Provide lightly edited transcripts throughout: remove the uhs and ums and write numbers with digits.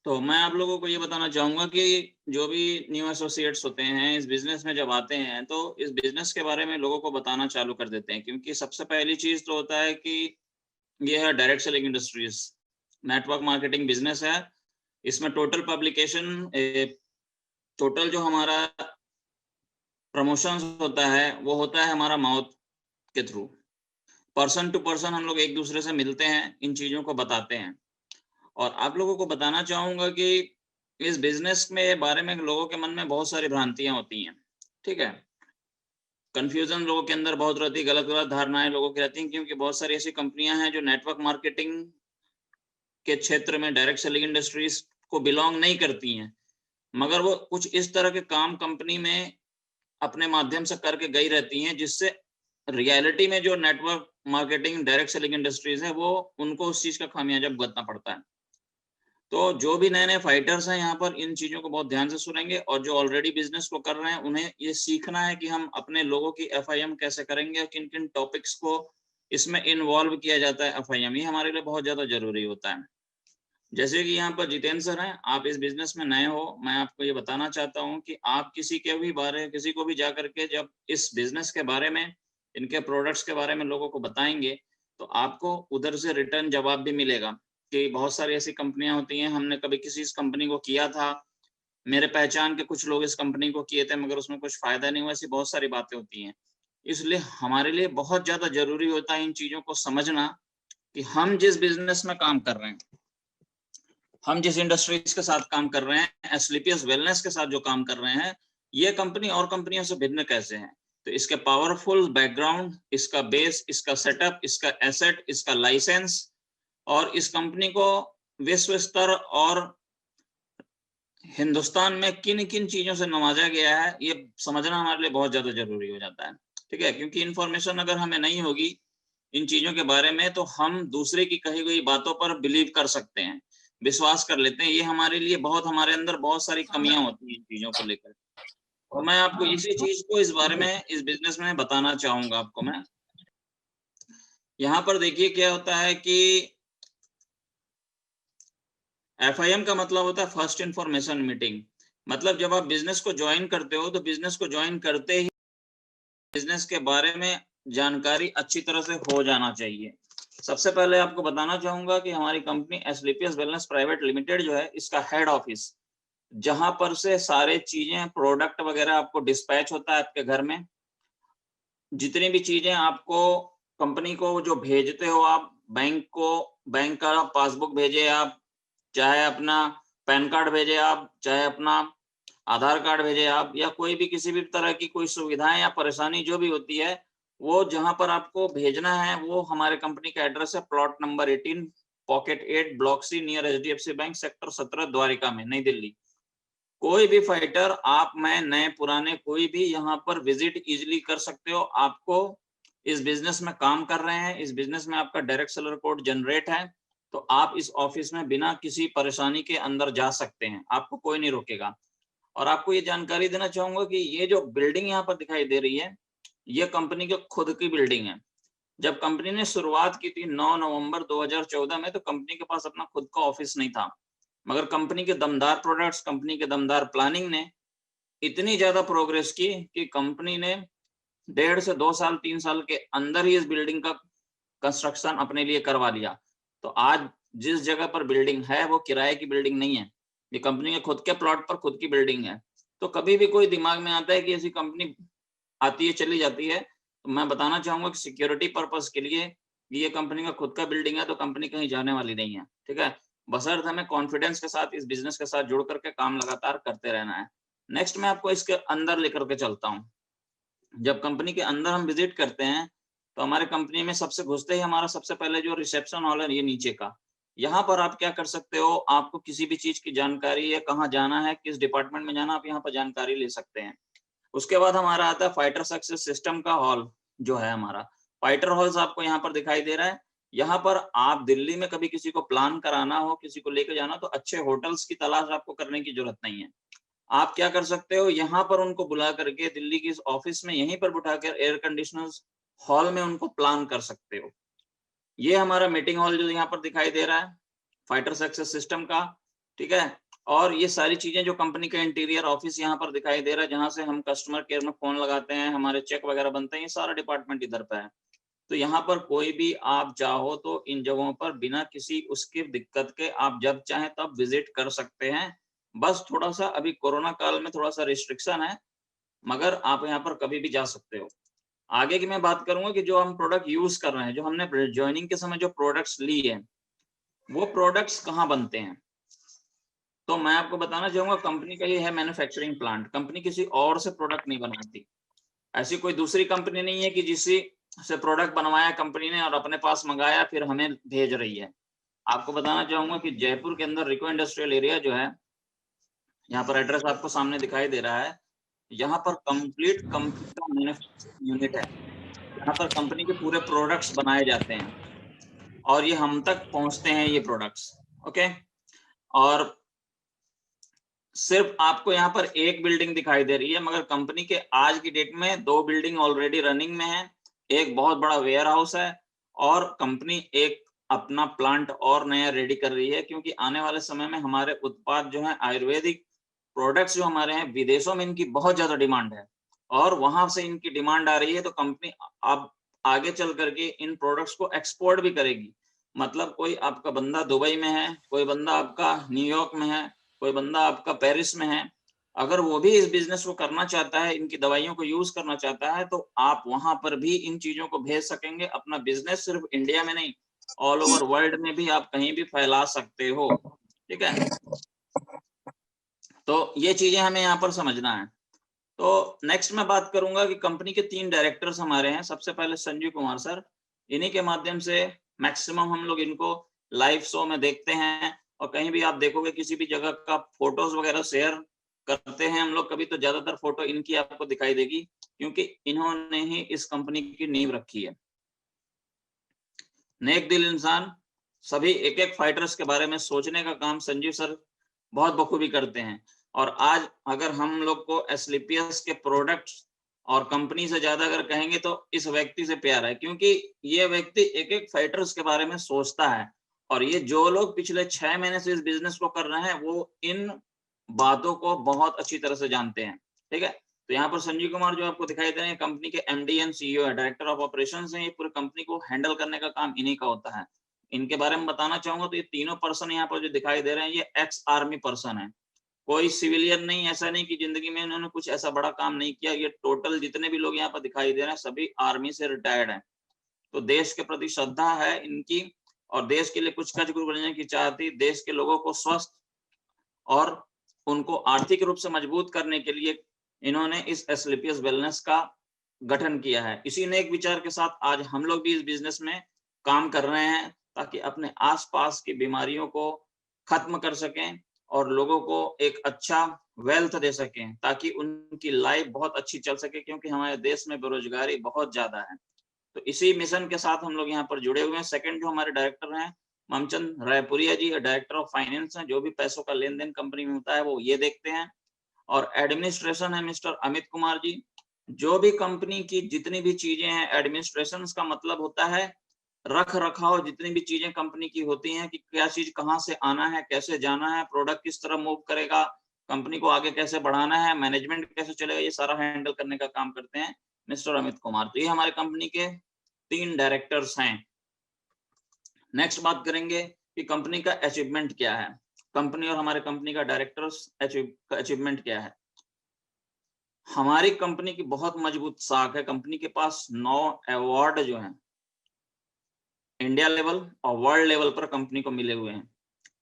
तो मैं आप लोगों को ये बताना चाहूंगा कि जो भी न्यू एसोसिएट्स होते हैं इस बिजनेस में जब आते हैं तो इस बिजनेस के बारे में लोगों को बताना चालू कर देते हैं, क्योंकि सबसे पहली चीज तो होता है कि ये है direct selling industries, network marketing business है। इसमें टोटल पब्लिकेशन, टोटल जो हमारा प्रमोशन होता है वो होता है हमारा माउथ के थ्रू। पर्सन टू पर्सन हम लोग एक दूसरे से मिलते हैं, इन चीजों को बताते हैं। और आप लोगों को बताना चाहूंगा कि इस बिजनेस में बारे में लोगों के मन में बहुत सारी भ्रांतियां होती हैं, ठीक है। कंफ्यूजन लोगों के अंदर बहुत रहती है, गलत गलत धारणाएं लोगों की रहती हैं, क्योंकि बहुत सारी ऐसी कंपनियां हैं जो नेटवर्क मार्केटिंग के क्षेत्र में डायरेक्ट सेलिंग इंडस्ट्रीज को बिलोंग नहीं करती हैं, मगर वो कुछ इस तरह के काम कंपनी में अपने माध्यम से करके गई रहती हैं, जिससे रियलिटी में जो network marketing direct selling industries है वो उनको उस चीज का खामियाजा भुगतना पड़ता है। तो जो भी नए नए फाइटर्स हैं यहाँ पर इन चीजों को बहुत ध्यान से सुनेंगे, और जो ऑलरेडी बिजनेस को कर रहे हैं उन्हें ये सीखना है कि हम अपने लोगों की एफआईएम कैसे करेंगे और किन किन टॉपिक्स को इसमें इन्वॉल्व किया जाता है। एफआईएम ये हमारे लिए बहुत ज्यादा जरूरी होता है। जैसे कि यहाँ पर जितेंद्र सर हैं, आप इस बिजनेस में नए हो, मैं आपको ये बताना चाहता हूँ कि आप किसी को भी जा करके जब इस बिजनेस के बारे में, इनके प्रोडक्ट्स के बारे में लोगों को बताएंगे तो आपको उधर से रिटर्न जवाब भी मिलेगा कि बहुत सारी ऐसी कंपनियां होती हैं, हमने कभी किसी इस कंपनी को किया था, मेरे पहचान के कुछ लोग इस कंपनी को किए थे मगर उसमें कुछ फायदा नहीं हुआ, ऐसी बहुत सारी बातें होती हैं। इसलिए हमारे लिए बहुत ज्यादा जरूरी होता है इन चीजों को समझना कि हम जिस बिजनेस में काम कर रहे हैं, हम जिस इंडस्ट्रीज के साथ काम कर रहे हैं, एस्क्लेपियस वेलनेस के साथ जो काम कर रहे हैं, ये कंपनी और कंपनियों से भिन्न कैसे है। तो इसके पावरफुल बैकग्राउंड, इसका बेस, इसका सेटअप, इसका एसेट, इसका लाइसेंस, और इस कंपनी को विश्व स्तर और हिंदुस्तान में किन किन चीजों से नवाजा गया है, ये समझना हमारे लिए बहुत ज्यादा जरूरी हो जाता है, ठीक है। क्योंकि इन्फॉर्मेशन अगर हमें नहीं होगी इन चीजों के बारे में तो हम दूसरे की कही गई बातों पर बिलीव कर सकते हैं, विश्वास कर लेते हैं। ये हमारे लिए बहुत, हमारे अंदर बहुत सारी कमियां होती हैं इन चीजों को लेकर। और मैं आपको इसी चीज को इस बारे में, इस बिजनेस में बताना चाहूंगा आपको मैं। यहाँ पर देखिए क्या होता है कि एफआईएम का मतलब होता है फर्स्ट इंफॉर्मेशन मीटिंग। मतलब जब आप बिजनेस को ज्वाइन करते हो तो बिजनेस को ज्वाइन करते ही बिजनेस के बारे में जानकारी अच्छी तरह से हो जाना चाहिए। सबसे पहले आपको बताना चाहूंगा कि हमारी company Asclepius wellness private limited जो है, इसका हेड ऑफिस, जहां पर से सारे चीजें, प्रोडक्ट वगैरह आपको डिस्पैच होता है आपके घर में, जितनी भी चीजें आपको कंपनी को जो भेजते हो आप, बैंक को, बैंक का पासबुक भेजे आप, चाहे अपना पैन कार्ड भेजे आप, चाहे अपना आधार कार्ड भेजे आप, या कोई भी किसी भी तरह की कोई सुविधाएं या परेशानी जो भी होती है, वो जहां पर आपको भेजना है वो हमारे कंपनी का एड्रेस है, plot number 18, pocket 8, block C, near HDFC bank, sector 17, Dwarka में, नई दिल्ली। कोई भी फाइटर, आप, मैं, नए पुराने, कोई भी यहाँ पर विजिट इजिली कर सकते हो। आपको इस बिजनेस में काम कर रहे हैं, इस बिजनेस में आपका डायरेक्ट सेलर कोड जनरेट है, तो आप इस ऑफिस में बिना किसी परेशानी के अंदर जा सकते हैं, आपको कोई नहीं रोकेगा। और आपको ये जानकारी देना चाहूंगा कि ये जो बिल्डिंग यहाँ पर दिखाई दे रही है, ये कंपनी की खुद की बिल्डिंग है। जब कंपनी ने शुरुआत की थी 9 नवंबर 2014 में, तो कंपनी के पास अपना खुद का ऑफिस नहीं था, मगर कंपनी के दमदार प्रोडक्ट्स, कंपनी के दमदार प्लानिंग ने इतनी ज्यादा प्रोग्रेस की कि कंपनी ने 1.5 से 2 साल 3 साल के अंदर ही इस बिल्डिंग का कंस्ट्रक्शन अपने लिए करवा लिया। तो आज जिस जगह पर बिल्डिंग है वो किराए की बिल्डिंग नहीं है, ये कंपनी के खुद के प्लॉट पर खुद की बिल्डिंग है। तो कभी भी कोई दिमाग में आता है कि ऐसी कंपनी आती है चली जाती है, तो मैं बताना चाहूंगा कि सिक्योरिटी पर्पस के लिए ये कंपनी का खुद का बिल्डिंग है, तो कंपनी कहीं जाने वाली नहीं है, ठीक है। बशर्ते हमें कॉन्फिडेंस के साथ इस बिजनेस के साथ जुड़ करके काम लगातार करते रहना है। नेक्स्ट मैं आपको इसके अंदर लेकर के चलता हूँ। जब कंपनी के अंदर हम विजिट करते हैं तो हमारे कंपनी में सबसे घुसते ही हमारा सबसे पहले जो रिसेप्शन हॉल है, ये नीचे का, यहाँ पर आप क्या कर सकते हो, आपको किसी भी चीज की जानकारी है, कहाँ जाना है, किस डिपार्टमेंट में जाना, आप यहाँ पर जानकारी ले सकते हैं। उसके बाद हमारा आता है फाइटर सक्सेस सिस्टम का हॉल, जो है हमारा फाइटर हॉल्स आपको यहाँ पर दिखाई दे रहा है। यहाँ पर आप दिल्ली में कभी किसी को प्लान कराना हो, किसी को लेकर जाना, तो अच्छे होटल्स की तलाश आपको करने की जरूरत नहीं है। आप क्या कर सकते हो, यहाँ पर उनको बुला करके दिल्ली की इस ऑफिस में यहीं पर बिठाकर एयर कंडीशनर हॉल में उनको प्लान कर सकते हो। ये हमारा मीटिंग हॉल जो यहाँ पर दिखाई दे रहा है फाइटर सक्सेस सिस्टम का, ठीक है। और ये सारी चीजें जो कंपनी का इंटीरियर ऑफिस यहाँ पर दिखाई दे रहा है, जहां से हम कस्टमर केयर में फोन लगाते हैं, हमारे चेक वगैरह बनते हैं, ये सारा डिपार्टमेंट इधर पे है। तो यहाँ पर कोई भी आप चाहो तो इन जगहों पर बिना किसी उसकी दिक्कत के आप जब चाहें तब विजिट कर सकते हैं। बस थोड़ा सा अभी कोरोना काल में थोड़ा सा रिस्ट्रिक्शन है, मगर आप यहाँ पर कभी भी जा सकते हो। आगे की मैं बात करूंगा कि जो हम प्रोडक्ट यूज कर रहे हैं, जो हमने ज्वाइनिंग के समय जो प्रोडक्ट्स ली है, वो प्रोडक्ट्स कहाँ बनते हैं। तो मैं आपको बताना चाहूंगा, कंपनी का ये है मैन्युफैक्चरिंग प्लांट। कंपनी किसी और से प्रोडक्ट नहीं बनाती। ऐसी कोई दूसरी कंपनी नहीं है कि जिससे से प्रोडक्ट बनवाया कंपनी ने और अपने पास मंगाया फिर हमें भेज रही है। आपको बताना चाहूंगा कि जयपुर के अंदर रिको इंडस्ट्रियल एरिया जो है, यहाँ पर एड्रेस आपको सामने दिखाई दे रहा है, यहाँ पर कंप्लीट कंपनी का मैन्युफैक्चरिंग यूनिट है। यहाँ पर कंपनी के पूरे प्रोडक्ट्स बनाए जाते हैं और ये हम तक पहुंचते हैं ये प्रोडक्ट्स। ओके। और सिर्फ आपको यहाँ पर एक बिल्डिंग दिखाई दे रही है, मगर कंपनी के आज की डेट में 2 बिल्डिंग ऑलरेडी रनिंग में है, एक बहुत बड़ा वेयर हाउस है और कंपनी एक अपना प्लांट और नया रेडी कर रही है, क्योंकि आने वाले समय में हमारे उत्पाद जो है आयुर्वेदिक प्रोडक्ट्स जो हमारे हैं, विदेशों में इनकी बहुत ज्यादा डिमांड है और वहां से इनकी डिमांड आ रही है। तो कंपनी अब आगे चल करके इन प्रोडक्ट्स को एक्सपोर्ट भी करेगी। मतलब कोई आपका बंदा दुबई में है, कोई बंदा आपका न्यूयॉर्क में है, कोई बंदा आपका पेरिस में है, अगर वो भी इस बिजनेस को करना चाहता है, इनकी दवाइयों को यूज करना चाहता है, तो आप वहां पर भी इन चीजों को भेज सकेंगे। अपना बिजनेस सिर्फ इंडिया में नहीं, ऑल ओवर वर्ल्ड में भी आप कहीं भी फैला सकते हो। ठीक है। तो ये चीजें हमें यहाँ पर समझना है। तो नेक्स्ट मैं बात करूंगा कि कंपनी के 3 डायरेक्टर्स हमारे हैं। सबसे पहले संजीव कुमार सर, इन्हीं के माध्यम से मैक्सिमम हम लोग इनको लाइव शो में देखते हैं और कहीं भी आप देखोगे किसी भी जगह का फोटोज वगैरह शेयर करते हैं हम लोग कभी, तो ज्यादातर फोटो इनकी आपको दिखाई देगी, क्योंकि इन्होंने ही इस कंपनी की नींव रखी है। नेक दिल इंसान, सभी एक एक फाइटर्स के बारे में सोचने का काम संजीव सर बहुत बखूबी करते हैं। और आज अगर हम लोग को एस्क्लेपियस के प्रोडक्ट्स और कंपनी से ज्यादा अगर कहेंगे तो इस व्यक्ति से प्यार है, क्योंकि ये व्यक्ति एक एक फाइटर्स के बारे में सोचता है। और ये जो लोग पिछले 6 महीने से इस बिजनेस को कर रहे हैं, वो इन बातों को बहुत अच्छी तरह से जानते हैं। ठीक है। तो यहाँ पर संजीव कुमार जो आपको दिखाई दे रहे हैं, कंपनी के एमडी एंड सीईओ है, डायरेक्टर ऑफ ऑपरेशंस हैं। ये पूरी कंपनी को हैंडल करने का काम इन्हीं का होता है। इनके बारे में बताना चाहूंगा तो ये तीनों पर्सन यहाँ पर जो दिखाई दे रहे हैं, ये एक्स आर्मी पर्सन है, कोई सिविलियन नहीं। ऐसा नहीं कि जिंदगी में इन्होंने कुछ ऐसा बड़ा काम नहीं किया। ये टोटल जितने भी लोग यहाँ पर दिखाई दे रहे हैं, सभी आर्मी से रिटायर्ड हैं। तो देश के प्रति श्रद्धा है इनकी और देश के लिए कुछ कच बनने की चाहती, देश के लोगों को स्वस्थ और उनको आर्थिक रूप से मजबूत करने के लिए इन्होंने इस एस्क्लेपियस वेलनेस का गठन किया है। इसी नेक विचार के साथ आज हम लोग भी इस बिजनेस में काम कर रहे हैं, ताकि अपने आसपास की बीमारियों को खत्म कर सकें और लोगों को एक अच्छा वेल्थ दे सकें, ताकि उनकी लाइफ बहुत अच्छी चल सके, क्योंकि हमारे देश में बेरोजगारी बहुत ज्यादा है। तो इसी मिशन के साथ हम लोग यहाँ पर जुड़े हुए हैं। सेकंड जो हमारे डायरेक्टर हैं, ममचंद रायपुरिया जी, डायरेक्टर ऑफ फाइनेंस हैं, जो भी पैसों का लेन देन कंपनी में होता है वो ये देखते हैं। और एडमिनिस्ट्रेशन है मिस्टर अमित कुमार जी, जो भी कंपनी की जितनी भी चीजें हैं, एडमिनिस्ट्रेशन का मतलब होता है रख रखाव, जितनी भी चीजें कंपनी की होती हैं कि क्या चीज कहाँ से आना है, कैसे जाना है, प्रोडक्ट किस तरह मूव करेगा, कंपनी को आगे कैसे बढ़ाना है, मैनेजमेंट कैसे चलेगा, ये सारा हैंडल करने का काम करते हैं मिस्टर अमित कुमार। तो ये हमारे कंपनी के 3 डायरेक्टर्स हैं। नेक्स्ट बात करेंगे कि कंपनी का अचीवमेंट क्या है, कंपनी और हमारे कंपनी का डायरेक्टर्स अचीवमेंट क्या है। हमारी कंपनी की बहुत मजबूत साख है। कंपनी के पास 9 अवार्ड जो हैं इंडिया लेवल और वर्ल्ड लेवल पर कंपनी को मिले हुए हैं,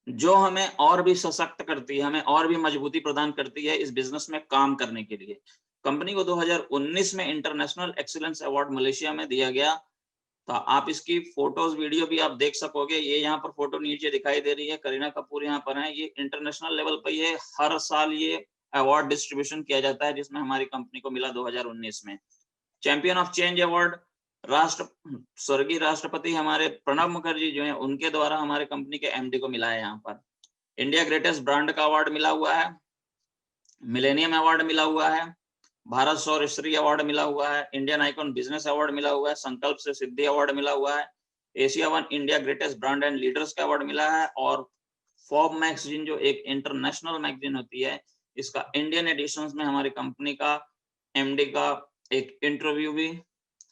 जो हमें और भी सशक्त करती है, हमें और भी मजबूती प्रदान करती है इस बिजनेस में काम करने के लिए। कंपनी को 2019 में इंटरनेशनल एक्सीलेंस अवार्ड मलेशिया में दिया गया। तो आप इसकी फोटोज वीडियो भी आप देख सकोगे। ये यहाँ पर फोटो नीचे दिखाई दे रही है, करीना कपूर यहाँ पर है। ये इंटरनेशनल लेवल पर ये हर साल ये अवार्ड डिस्ट्रीब्यूशन किया जाता है, जिसमें हमारी कंपनी को मिला 2019 में। चैंपियन ऑफ चेंज अवार्ड स्वर्गीय राष्ट्रपति हमारे प्रणब मुखर्जी जो हैं, उनके द्वारा हमारे कंपनी के एमडी को मिला है। यहाँ पर इंडिया ग्रेटेस्ट ब्रांड का अवार्ड मिला हुआ है, मिलेनियम अवार्ड मिला हुआ है, भारत सौर श्री अवार्ड मिला हुआ है, इंडियन आइकॉन बिजनेस अवार्ड मिला हुआ है, संकल्प से सिद्धि अवार्ड मिला हुआ है, Asia one India greatest brand and leaders का अवार्ड मिला है और फॉर्ब मैगजीन जो एक इंटरनेशनल मैगजीन होती है, इसका इंडियन एडिशंस में हमारी कंपनी का एमडी का एक इंटरव्यू भी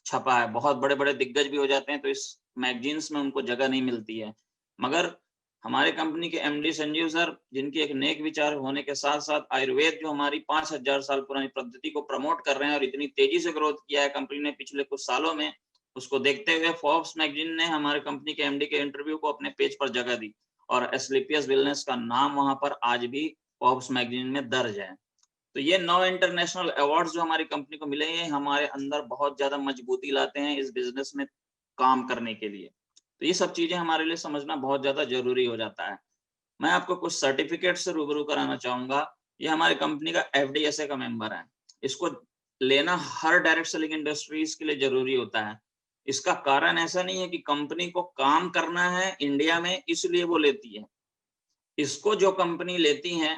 छपा है। बहुत बड़े बड़े दिग्गज भी हो जाते हैं तो इस मैगजीन्स में उनको जगह नहीं मिलती है, मगर हमारे कंपनी के एमडी संजीव सर, जिनकी एक नेक विचार होने के साथ साथ आयुर्वेद जो हमारी 5000 साल पुरानी पद्धति को प्रमोट कर रहे हैं और इतनी तेजी से ग्रोथ किया है कंपनी ने पिछले कुछ सालों में, उसको देखते हुए फोर्ब्स मैगजीन ने हमारे कंपनी के एमडी के इंटरव्यू को अपने पेज पर जगह दी और एस्क्लेपियस वेलनेस का नाम वहां पर आज भी फोर्ब्स मैगजीन में दर्ज है। तो ये 9 इंटरनेशनल अवार्ड्स जो हमारी कंपनी को मिले हैं, हमारे अंदर बहुत ज्यादा मजबूती लाते हैं इस बिजनेस में काम करने के लिए। तो ये सब चीजें हमारे लिए समझना बहुत ज्यादा जरूरी हो जाता है। मैं आपको कुछ सर्टिफिकेट से रूबरू कराना चाहूंगा। ये हमारी कंपनी का एफडीएसए का मेंबर है। इसको लेना हर डायरेक्ट सेलिंग इंडस्ट्रीज के लिए जरूरी होता है। इसका कारण ऐसा नहीं है कि कंपनी को काम करना है इंडिया में इसलिए वो लेती है। इसको जो कंपनी लेती है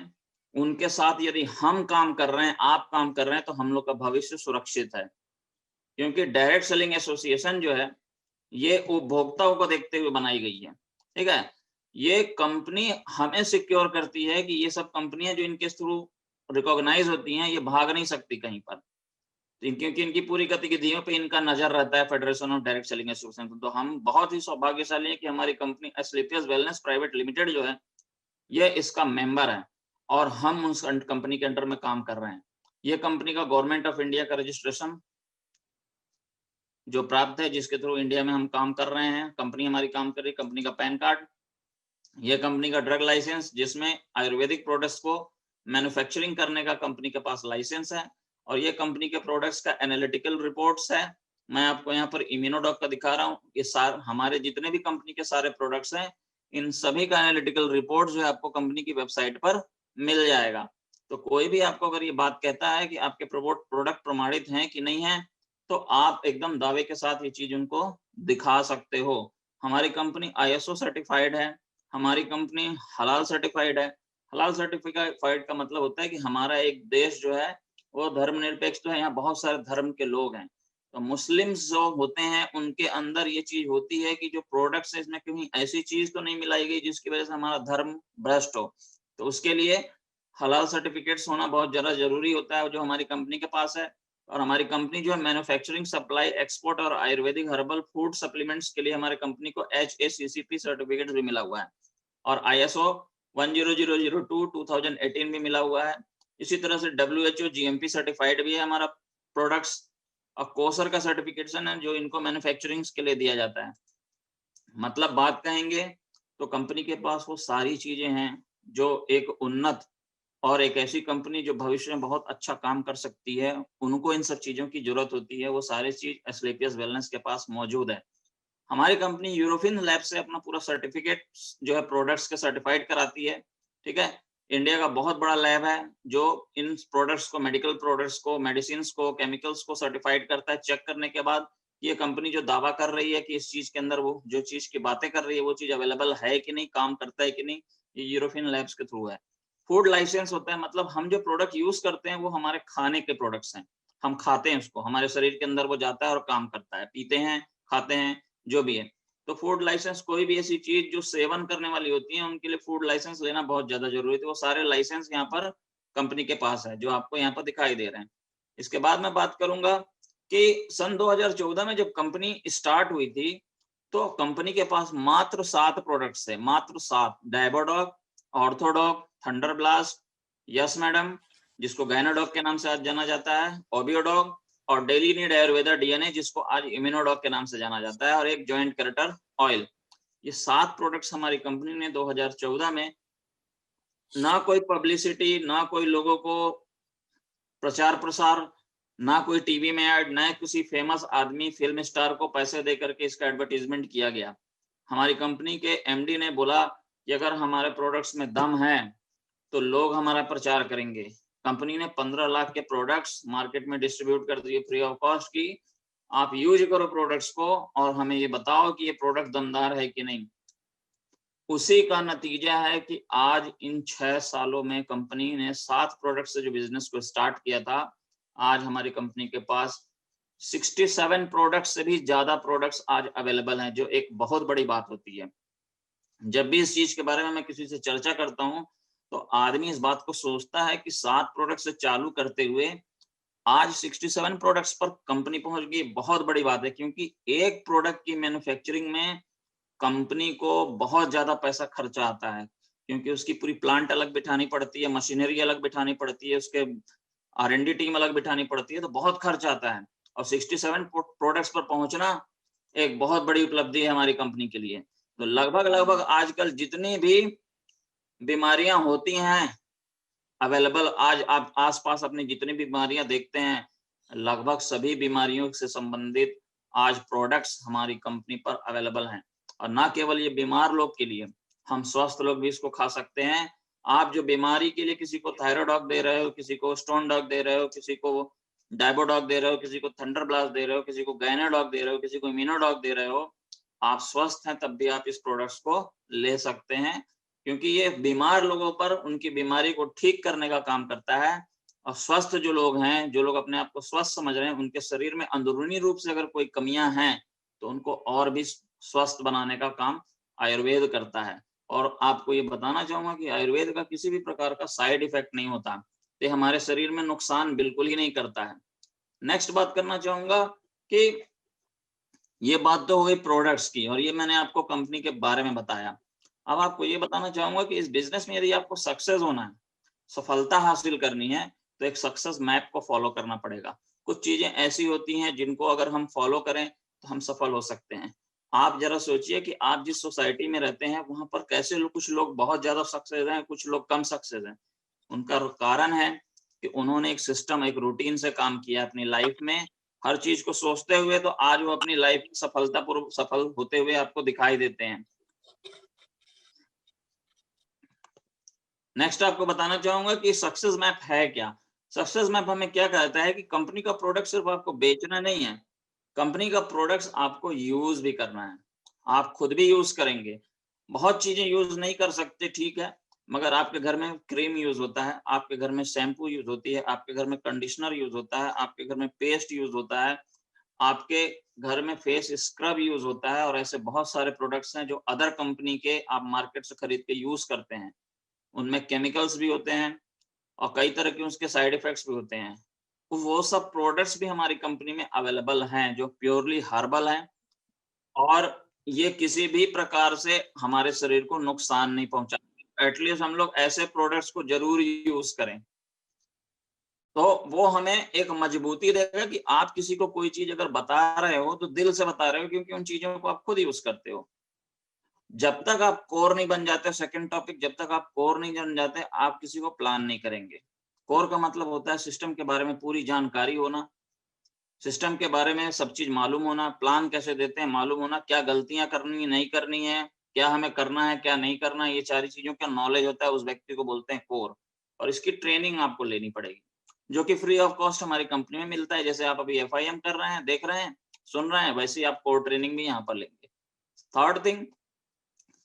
उनके साथ यदि हम काम कर रहे हैं, आप काम कर रहे हैं, तो हम लोग का भविष्य सुरक्षित है। क्योंकि डायरेक्ट सेलिंग एसोसिएशन जो है ये उपभोक्ताओं को देखते हुए बनाई गई है, ठीक है। ये कंपनी हमें सिक्योर करती है कि ये सब कंपनियां जो इनके थ्रू रिकॉग्नाइज होती हैं, ये भाग नहीं सकती कहीं पर, क्योंकि इनकी पूरी गतिविधियों पे इनका नजर रहता है federation of direct selling association. तो हम बहुत ही सौभाग्यशाली हैं कि हमारी company Asclepius wellness private limited जो है ये इसका मेंबर है और हम उस कंपनी के अंडर में काम कर रहे हैं। ये कंपनी का गवर्नमेंट ऑफ इंडिया का रजिस्ट्रेशन जो प्राप्त है, जिसके थ्रू इंडिया में हम काम कर रहे हैं, कंपनी हमारी काम कर रही है, कंपनी का पैन कार्ड, ये कंपनी का ड्रग लाइसेंस जिसमें आयुर्वेदिक प्रोडक्ट्स को मैन्युफैक्चरिंग करने का कंपनी के पास लाइसेंस है, और ये कंपनी के प्रोडक्ट्स का एनालिटिकल रिपोर्ट्स है। मैं आपको यहाँ पर इम्यूनोडॉक का दिखा रहा हूँ। ये हमारे जितने भी कंपनी के सारे प्रोडक्ट्स हैं, इन सभी का एनालिटिकल रिपोर्ट जो है आपको कंपनी की वेबसाइट पर मिल जाएगा। तो कोई भी आपको अगर ये बात कहता है कि आपके प्रोडक्ट प्रमाणित हैं कि नहीं है, तो आप एकदम दावे के साथ ये चीज उनको दिखा सकते हो। हमारी कंपनी आईएसओ सर्टिफाइड है, हमारी कंपनी हलाल सर्टिफाइड है। हलाल सर्टिफाइड का मतलब होता है कि हमारा एक देश जो है वो धर्मनिरपेक्ष तो है, यहाँ बहुत सारे धर्म के लोग हैं। तो मुस्लिम्स जो होते हैं उनके अंदर ये चीज होती है कि जो प्रोडक्ट्स है इसमें कहीं ऐसी चीज तो नहीं मिलाई गई जिसकी वजह से हमारा धर्म भ्रष्ट हो। तो उसके लिए हलाल सर्टिफिकेट्स होना बहुत ज्यादा जरूरी होता है, जो हमारी कंपनी के पास है। और हमारी कंपनी जो है मैन्युफैक्चरिंग, सप्लाई, एक्सपोर्ट और आयुर्वेदिक हर्बल फूड सप्लीमेंट्स के लिए हमारे कंपनी को HACCP सर्टिफिकेट भी मिला हुआ है और ISO 10002 2018 भी मिला हुआ है। इसी तरह से WHO GMP सर्टिफाइड भी है हमारा प्रोडक्ट्स, और कोसर का सर्टिफिकेशन है जो इनको मैन्युफैक्चरिंग के लिए दिया जाता है। मतलब बात कहेंगे तो कंपनी के पास वो सारी चीजें हैं जो एक उन्नत और एक ऐसी कंपनी जो भविष्य में बहुत अच्छा काम कर सकती है, उनको इन सब चीजों की जरूरत होती है। वो सारी चीज एस्क्लेपियस वेलनेस के पास मौजूद है। हमारी कंपनी यूरोपियन लैब से अपना पूरा सर्टिफिकेट जो है प्रोडक्ट्स के सर्टिफाइड कराती है, ठीक है। इंडिया का बहुत बड़ा लैब है जो इन प्रोडक्ट्स को, मेडिकल प्रोडक्ट्स को, मेडिसिन को, केमिकल्स को सर्टिफाइड करता है। चेक करने के बाद ये कंपनी जो दावा कर रही है कि इस चीज के अंदर वो जो चीज की बातें कर रही है वो चीज अवेलेबल है कि नहीं, काम करता है कि नहीं, ये यूरोपियन लैब्स के थ्रू है। फूड लाइसेंस होता है, मतलब हम जो प्रोडक्ट यूज करते हैं वो हमारे खाने के प्रोडक्ट्स हैं, हम खाते हैं उसको, हमारे शरीर के अंदर वो जाता है और काम करता है, पीते हैं, खाते हैं, जो भी है। तो फूड लाइसेंस, कोई भी ऐसी चीज जो सेवन करने वाली होती है उनके लिए फूड लाइसेंस लेना बहुत ज्यादा जरूरी है। तो वो सारे लाइसेंस यहाँ पर कंपनी के पास है जो आपको यहाँ पर दिखाई दे रहे हैं। इसके बाद मैं बात करूंगा कि सन 2014 में जब कंपनी स्टार्ट हुई थी तो कंपनी के पास मात्र 7 प्रोडक्ट्स थे, मात्र 7। डायबोडॉग, ऑर्थोडॉग, थंडर ब्लास्ट, यस मैडम जिसको गायनाडॉग के नाम से आज जाना जाता है, ओबियोडॉग और डेली नीड आयुर्वेदा DNA जिसको आज इम्यूनोडॉग के नाम से जाना जाता है, और एक जॉइंट कैरेटर ऑयल। ये 7 प्रोडक्ट्स हमारी कंपनी ने 2014 में, ना कोई पब्लिसिटी, ना कोई लोगों को प्रचार प्रसार, ना कोई टीवी में ऐड, ना किसी फेमस आदमी, फिल्म स्टार को पैसे दे करके इसका एडवर्टीजमेंट किया गया। हमारी कंपनी के MD ने बोला कि अगर हमारे प्रोडक्ट्स में दम है तो लोग हमारा प्रचार करेंगे। कंपनी ने 15 लाख के प्रोडक्ट्स मार्केट में डिस्ट्रीब्यूट कर दिए फ्री ऑफ कॉस्ट की, आप यूज करो प्रोडक्ट्स को और हमें ये बताओ कि ये प्रोडक्ट दमदार है कि नहीं। उसी का नतीजा है कि आज इन 6 सालों में कंपनी ने 7 प्रोडक्ट से जो बिजनेस को स्टार्ट किया था, आज हमारी कंपनी के पास 67 प्रोडक्ट्स से भी ज्यादा प्रोडक्ट्स आज अवेलेबल हैं, जो एक बहुत बड़ी बात होती है। जब भी इस चीज के बारे में मैं किसी से चर्चा करता हूँ तो आदमी इस बात को सोचता है कि 7 प्रोडक्ट से चालू करते हुए आज 67 प्रोडक्ट्स पर कंपनी पहुंच गई, बहुत बड़ी बात है, क्योंकि एक प्रोडक्ट की मैन्युफैक्चरिंग में कंपनी को बहुत ज्यादा पैसा खर्चा आता है, क्योंकि उसकी पूरी प्लांट अलग बिठानी पड़ती है, मशीनरी अलग बिठानी पड़ती है, उसके R&D टीम अलग बिठानी पड़ती है, तो बहुत खर्च आता है। और 67 प्रोडक्ट्स पर पहुंचना एक बहुत बड़ी उपलब्धि है हमारी कंपनी के लिए। तो लगभग आजकल जितनी भी बीमारियां होती हैं अवेलेबल, आज आप आसपास अपनी जितनी बीमारियां देखते हैं, लगभग सभी बीमारियों से संबंधित आज प्रोडक्ट्स हमारी कंपनी पर अवेलेबल हैं। और ना केवल ये बीमार लोग के लिए, हम स्वस्थ लोग भी इसको खा सकते हैं। आप जो बीमारी के लिए किसी को थायराइड दे रहे हो, किसी को स्टोन डॉग दे रहे हो, किसी को डायबोडॉग दे रहे हो, किसी को थंडर ब्लास्ट दे रहे हो, किसी को गायनाडॉग दे रहे हो, किसी को इम्यूनोडॉग दे रहे हो, आप स्वस्थ हैं तब भी आप इस प्रोडक्ट्स को ले सकते हैं, क्योंकि ये बीमार लोगों पर उनकी बीमारी को ठीक करने का काम करता है। और स्वस्थ जो लोग हैं, जो लोग अपने आप को स्वस्थ समझ रहे हैं, उनके शरीर में अंदरूनी रूप से अगर कोई कमियां हैं तो उनको और भी स्वस्थ बनाने का काम आयुर्वेद करता है। और आपको ये बताना चाहूंगा कि आयुर्वेद का किसी भी प्रकार का साइड इफेक्ट नहीं होता, ये हमारे शरीर में नुकसान बिल्कुल ही नहीं करता है। नेक्स्ट बात करना चाहूंगा कि ये बात तो हो गई प्रोडक्ट्स की, और ये मैंने आपको कंपनी के बारे में बताया। अब आपको ये बताना चाहूंगा कि इस बिजनेस में यदि आपको सक्सेस होना है, सफलता हासिल करनी है, तो एक सक्सेस मैप को फॉलो करना पड़ेगा। कुछ चीजें ऐसी होती हैं जिनको अगर हम फॉलो करें तो हम सफल हो सकते हैं। आप जरा सोचिए कि आप जिस सोसाइटी में रहते हैं वहां पर कैसे लोग, कुछ लोग बहुत ज्यादा सक्सेस हैं, कुछ लोग कम सक्सेस हैं। उनका कारण है कि उन्होंने एक सिस्टम, एक रूटीन से काम किया अपनी लाइफ में, हर चीज को सोचते हुए, तो आज वो अपनी लाइफ में सफलतापूर्वक सफल होते हुए आपको दिखाई देते हैं। नेक्स्ट आपको बताना चाहूंगा कि सक्सेस मैप है क्या। सक्सेस मैप हमें क्या कहता है कि कंपनी का प्रोडक्ट सिर्फ आपको बेचना नहीं है, कंपनी का प्रोडक्ट्स आपको यूज भी करना है। आप खुद भी यूज करेंगे, बहुत चीजें यूज नहीं कर सकते, ठीक है, मगर आपके घर में क्रीम यूज होता है, आपके घर में शैम्पू यूज होती है, आपके घर में कंडीशनर यूज होता है, आपके घर में पेस्ट यूज होता है, आपके घर में फेस स्क्रब यूज होता है, और ऐसे बहुत सारे प्रोडक्ट्स हैं जो अदर कंपनी के आप मार्केट से खरीद के यूज करते हैं। उनमें केमिकल्स भी होते हैं और कई तरह के उसके साइड इफेक्ट्स भी होते हैं। तो वो सब प्रोडक्ट्स भी हमारी कंपनी में अवेलेबल हैं जो प्योरली हर्बल हैं, और ये किसी भी प्रकार से हमारे शरीर को नुकसान नहीं पहुंचाते। एटलीस्ट हम लोग ऐसे प्रोडक्ट्स को जरूर यूज करें, तो वो हमें एक मजबूती देगा कि आप किसी को कोई चीज अगर बता रहे हो तो दिल से बता रहे हो, क्योंकि उन चीजों को आप खुद यूज करते हो। जब तक आप कोर नहीं बन जाते, सेकंड टॉपिक, जब तक आप कोर नहीं बन जाते, आप किसी को प्लान नहीं करेंगे। कोर का मतलब होता है सिस्टम के बारे में पूरी जानकारी होना, सिस्टम के बारे में सब चीज मालूम होना, प्लान कैसे देते हैं मालूम होना, क्या गलतियां करनी है नहीं करनी है, क्या हमें करना है क्या नहीं करना है, ये सारी चीजों का नॉलेज होता है, उस व्यक्ति को बोलते हैं कोर। और इसकी ट्रेनिंग आपको लेनी पड़ेगी, जो कि फ्री ऑफ कॉस्ट हमारी कंपनी में मिलता है। जैसे आप अभी FIM कर रहे हैं, देख रहे हैं, सुन रहे हैं, वैसे ही आप कोर ट्रेनिंग भी यहाँ पर लेंगे। थर्ड थिंग,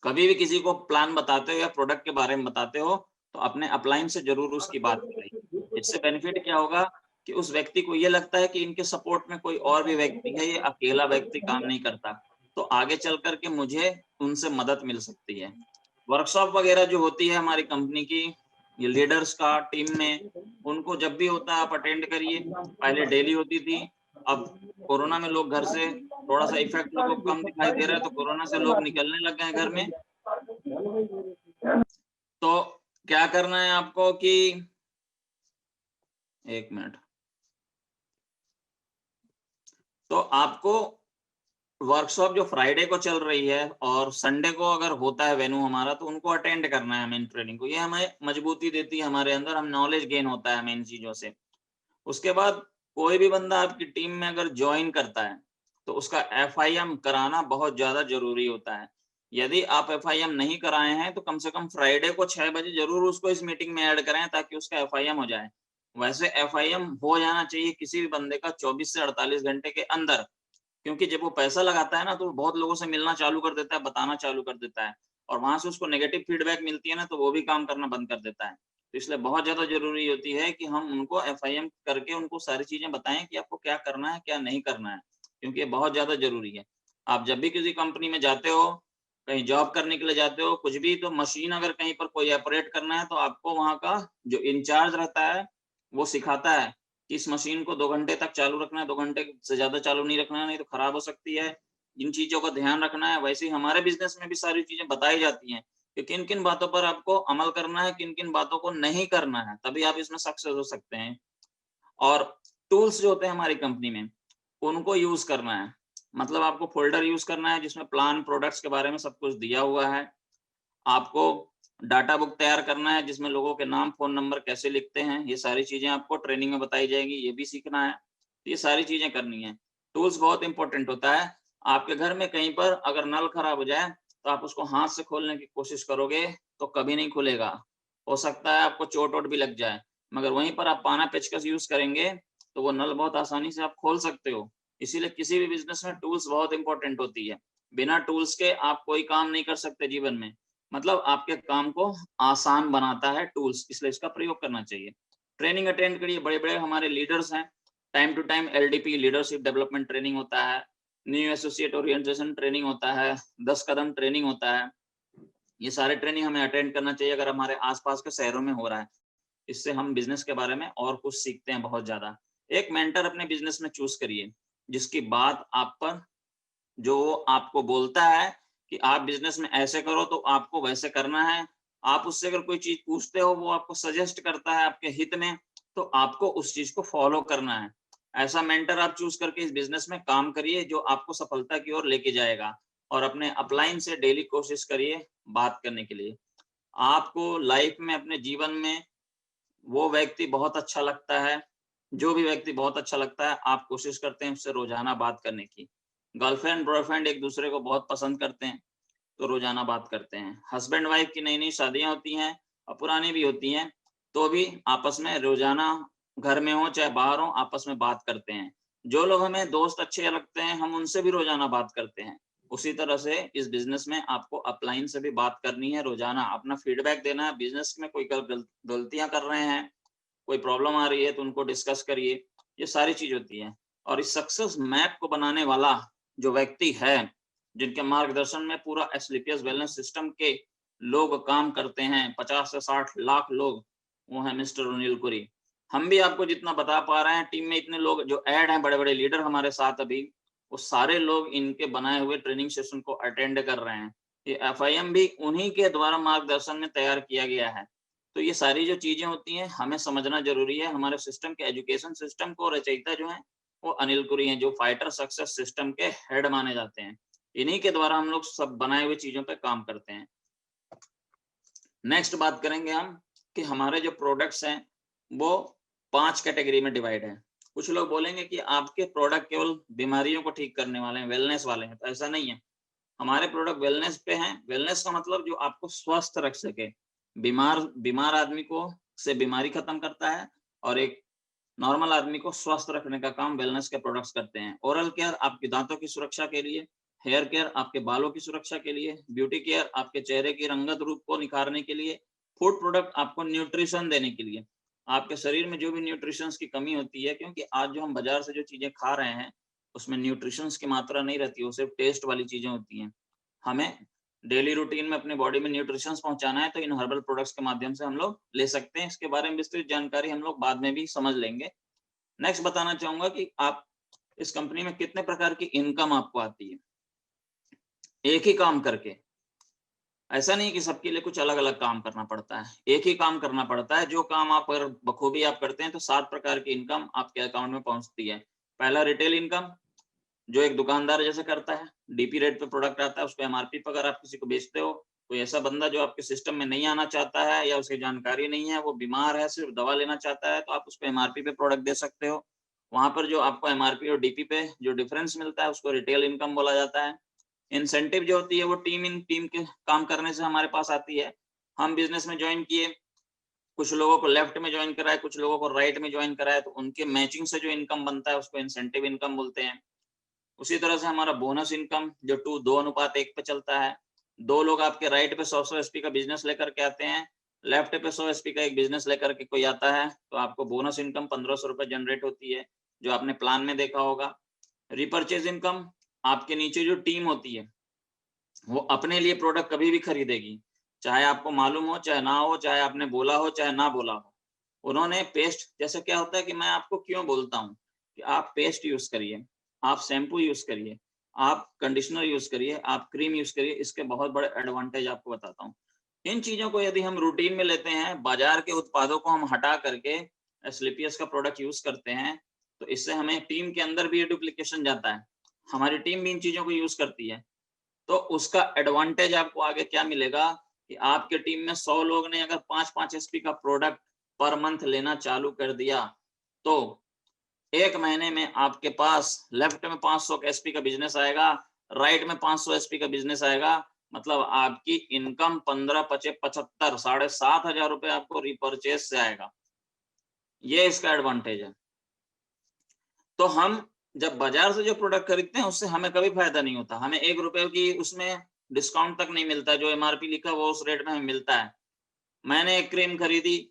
कभी भी किसी को प्लान बताते हो या प्रोडक्ट के बारे में बताते हो तो अपने अपलाइन से जरूर उसकी बात करें। इससे बेनिफिट क्या होगा कि उस व्यक्ति को ये लगता है कि इनके सपोर्ट में कोई और भी व्यक्ति है, ये अकेला व्यक्ति काम नहीं करता, तो आगे चल करके मुझे उनसे मदद मिल सकती है। वर्कशॉप वगैरह जो होती है हमारी कंपनी की, ये लीडर्स का टीम में, उनको जब भी होता है आप अटेंड करिए। पहले डेली होती थी, अब कोरोना में लोग घर से, थोड़ा सा इफेक्ट लोगों को कम दिखाई दे रहा है, तो कोरोना से लोग निकलने लग गए हैं घर में। तो क्या करना है आपको कि, एक मिनट, तो आपको वर्कशॉप जो फ्राइडे को चल रही है और संडे को अगर होता है वेन्यू हमारा, तो उनको अटेंड करना है मेन ट्रेनिंग को। ये हमें मजबूती देती है हमारे अंदर, हम नॉलेज गेन होता है मेन चीजों से। उसके बाद कोई भी बंदा आपकी टीम में अगर ज्वाइन करता है तो उसका FIM कराना बहुत ज्यादा जरूरी होता है। यदि आप FIM नहीं कराए हैं तो कम से कम फ्राइडे को 6 बजे जरूर उसको इस मीटिंग में ऐड करें, ताकि उसका FIM हो जाए। वैसे FIM हो जाना चाहिए किसी भी बंदे का 24 से 48 घंटे के अंदर, क्योंकि जब वो पैसा लगाता है ना तो वो बहुत लोगों से मिलना चालू कर देता है, बताना चालू कर देता है, और वहां से उसको नेगेटिव फीडबैक मिलती है ना, तो वो भी काम करना बंद कर देता है। तो इसलिए बहुत ज्यादा जरूरी होती है कि हम उनको FIM करके उनको सारी चीजें बताएं कि आपको क्या करना है क्या नहीं करना है, क्योंकि ये बहुत ज्यादा जरूरी है। आप जब भी किसी कंपनी में जाते हो कहीं जॉब करने के लिए जाते हो, कुछ भी, तो मशीन अगर कहीं पर कोई ऑपरेट करना है तो आपको वहाँ का जो इंचार्ज रहता है वो सिखाता है कि इस मशीन को 2 घंटे तक चालू रखना है, 2 घंटे से ज़्यादा चालू नहीं रखना है, नहीं तो खराब हो सकती है। इन चीज़ों का ध्यान रखना है। वैसे ही हमारे बिज़नेस में भी सारी चीज़ें बताई जाती हैं कि किन-किन बातों पर आपको अमल करना है, किन-किन बातों को नहीं करना है, तभी आप इसमें सक्सेस हो सकते हैं। और टूल्स जो होते हैं हमारी कंपनी में, उनको यूज़ करना है। मतलब आपको फ़ोल्डर यूज़ करना है जिसमें प्लान, प्रोडक्ट्स के बारे में सब कुछ दिया हुआ है। आपको डाटा बुक तैयार करना है जिसमें लोगों के नाम, फ़ोन नंबर कैसे लिखते हैं, ये सारी चीज़ें आपको ट्रेनिंग में बताई जाएगी, ये भी सीखना है। तो ये सारी चीज़ें करनी है। टूल्स बहुत इम्पोर्टेंट होता है। आपके घर में कहीं पर अगर नल खराब हो जाए, तो आप उसको हाथ से खोलने की कोशिश करोगे, तो कभी नहीं खुलेगा। हो सकता है आपको चोट-वोट भी लग जाए, मगर वहीं पर आप पाना पेचकस यूज़ करेंगे, तो वो नल बहुत आसानी से आप खोल सकते हो। इसीलिए किसी भी बिज़नेस में टूल्स बहुत इम्पोर्टेंट होती है। बिना टूल्स के आप कोई काम नहीं कर सकते जीवन में। मतलब आपके काम को आसान बनाता है टूल्स, इसलिए इसका प्रयोग करना चाहिए। ट्रेनिंग अटेंड करिए, बड़े-बड़े हमारे लीडर्स हैं, time to time LDP leadership development training होता है, न्यू एसोसिएट ओरिएंटेशन ट्रेनिंग होता है, 10 कदम ट्रेनिंग होता है। ये सारे ट्रेनिंग हमें अटेंड करना चाहिए अगर हमारे आस-पास के शहरों में हो रहा है। इससे हम बिज़नेस के बारे में और कुछ सीखते हैं बहुत ज़्यादा। एक मेंटर अपने बिज़नेस में चूज़ करिए, जिसकी बात आप पर जो आपको बोलता है कि आप बिज़नेस में ऐसे करो तो आपको वैसे करना है। आप उससे अगर कोई चीज़ पूछते हो, वो आपको सजेस्ट करता है आपके हित में, तो आपको उस चीज़ को फ़ॉलो करना है। ऐसा मेंटर आप चूज़ करके इस बिज़नेस में काम करिए जो आपको सफलता की ओर लेके जाएगा और अपने अपलाइन से डेली कोशिश करिए बात करने के लिए। आपको लाइफ़ में अपने जीवन में वो व्यक्ति बहुत अच्छा लगता है, जो भी व्यक्ति बहुत अच्छा लगता है, आप कोशिश करते हैं उससे रोज़ाना बात करने की। गर्लफ्रेंड, बॉयफ्रेंड एक-दूसरे को बहुत पसंद करते हैं, तो रोज़ाना बात करते हैं। हस्बैंड-वाइफ की नई-नई शादियाँ होती हैं और पुरानी भी होती हैं, तो भी आपस में रोज़ाना घर में हो चाहे बाहर हो, आपस में बात करते हैं। जो लोग हमें दोस्त अच्छे लगते हैं, हम उनसे भी रोज़ाना बात करते हैं। उसी तरह से इस बिज़नेस में आपको अपलाइन से भी बात करनी है रोज़ाना, अपना फीडबैक देना है। बिज़नेस में कोई गलतियाँ कर रहे हैं, कोई प्रॉब्लम आ रही है तो उनको डिस्कस करिए। ये सारी चीज़ होती है और इस सक्सेस मैप को बनाने वाला जो व्यक्ति है, जिनके मार्गदर्शन में पूरा एसलीपीएस वेलनेस सिस्टम के लोग काम करते हैं, 50 से 60 लाख लोग, वो हैं मिस्टर अनिल कुरी। हम भी आपको जितना बता पा रहे हैं, टीम में इतने लोग जो ऐड हैं, बड़े-बड़े लीडर हमारे साथ अभी, वो सारे लोग इनके बनाए हुए ट्रेनिंग सेशन को अटेंड कर रहे हैं। ये एफआईएम भी उन्हीं के द्वारा मार्गदर्शन में तैयार किया गया है। तो ये सारी जो चीज़ें होती हैं, हमें समझना ज़रूरी है। हमारे सिस्टम के एजुकेशन सिस्टम को रचयिता जो हैं, वो अनिल कुरी हैं, जो फाइटर सक्सेस सिस्टम के हेड माने जाते हैं। इन्हीं के द्वारा हम लोग सब बनाए हुए चीज़ों पे काम करते हैं। नेक्स्ट बात करेंगे हम कि हमारे जो प्रोडक्ट्स हैं, वो 5 कैटेगरी में डिवाइड हैं। कुछ लोग बोलेंगे कि आपके प्रोडक्ट केवल बीमारियों को ठीक करने वाले हैं, वेलनेस वाले हैं, तो ऐसा नहीं है। हमारे प्रोडक्ट वेलनेस पे हैं। वेलनेस का मतलब जो आपको स्वस्थ रख सके। बीमार बीमार आदमी को से बीमारी खत्म करता है और एक नॉर्मल आदमी को स्वस्थ रखने का काम वेलनेस के प्रोडक्ट्स करते हैं। ओरल केयर आपके दांतों की सुरक्षा के लिए, हेयर केयर आपके बालों की सुरक्षा के लिए, ब्यूटी केयर आपके चेहरे की रंगत रूप को निखारने के लिए, फूड प्रोडक्ट आपको न्यूट्रिशन देने के लिए। आपके शरीर में जो भी न्यूट्रिशंस की कमी होती है, क्योंकि आज जो हम बाजार से जो चीजें खा रहे हैं, उसमें न्यूट्रिशंस की मात्रा नहीं रहती, वो सिर्फ टेस्ट वाली चीजें होती हैं। हमें डेली रूटीन में अपने बॉडी में न्यूट्रिशंस पहुंचाना है, तो इन हर्बल प्रोडक्ट्स के माध्यम से हम लोग ले सकते हैं। इसके बारे में विस्तृत जानकारी हम लोग बाद में भी समझ लेंगे। नेक्स्ट बताना चाहूंगा कि आप इस कंपनी में कितने प्रकार की इनकम आपको आती है एक ही काम करके। ऐसा नहीं कि सबके लिए कुछ अलग-अलग काम करना पड़ता है। एक ही काम करना पड़ता है। जो काम आप अगर बखूबी आप करते हैं, तो 7 प्रकार की इनकम आपके अकाउंट में पहुंचती है। पहला रिटेल इनकम, जो एक दुकानदार जैसे करता है। डीपी रेट पे प्रोडक्ट आता है, उसको एमआरपी पे अगर आप किसी को बेचते हो, कोई ऐसा बंदा जो आपके सिस्टम में नहीं आना चाहता है या उसकी जानकारी नहीं है, वो बीमार है, सिर्फ दवा लेना चाहता है, तो आप उसको एमआरपी पे प्रोडक्ट दे सकते हो। वहाँ पर जो आपको एमआरपी और डीपी पे जो डिफरेंस मिलता है, उसको रिटेल इनकम बोला जाता है। इंसेंटिव जो होती है, वो टीम के काम करने से हमारे पास आती है। हम बिज़नेस में जॉइन किए, कुछ लोगों को लेफ्ट में जॉइन कराया, कुछ लोगों को राइट में जॉइन कराया, तो उनके मैचिंग से जो इनकम बनता है, उसको इंसेंटिव इनकम बोलते हैं। उसी तरह से हमारा बोनस इनकम जो 2 अनुपात 1 पे चलता है। 2 लोग आपके राइट पे 100-100 एसपी का बिज़नेस लेकर के आते हैं, लेफ्ट पे 100 एसपी का एक बिज़नेस लेकर के कोई आता है, तो आपको बोनस इनकम ₹1500 जनरेट होती है, जो आपने प्लान में देखा होगा। रिपर्चेज़ इनकम, आपके नीचे जो टीम होती है, वो अपने लिए प्रोडक्ट कभी भी खरीदेगी, चाहे आपको मालूम हो चाहे ना हो, चाहे आपने बोला हो चाहे ना बोला हो। उन्होंने पेस्ट, जैसे क्या होता है कि मैं आपको क्यों बोलता हूँ कि आप पेस्ट यूज करिए, आप शैम्पू यूज करिए, आप कंडीशनर यूज करिए, आप क्रीम यूज करिए, इसके बहुत बड़े एडवांटेज आपको बताता हूँ। इन चीजों को यदि हम रूटीन में लेते हैं, बाजार के उत्पादों को हम हटा करके एस्क्लेपियस का प्रोडक्ट यूज करते हैं, तो इससे हमें टीम के अंदर भी ये डुप्लीकेशन जाता है, हमारी टीम भी इन चीजों को यूज करती है। तो उसका एडवांटेज आपको आगे क्या मिलेगा कि आपके टीम में 100 लोग ने अगर 5-5 एसपी का प्रोडक्ट पर मंथ लेना चालू कर दिया, तो 1 महीने में आपके पास लेफ्ट में 500 का एसपी का बिजनेस आएगा, राइट में 500 एसपी का बिजनेस आएगा। मतलब आपकी इनकम 15 पचे 75 7,500 रुपए आपको रिपर्चेज से आएगा। ये इसका एडवांटेज है। तो हम जब बाजार से जो प्रोडक्ट खरीदते हैं उससे हमें कभी फायदा नहीं होता, हमें 1 रुपए की उसमें डिस्काउंट तक नहीं मिलता, जो एमआरपी लिखा वो उस रेट में हमें मिलता है। मैंने एक क्रीम खरीदी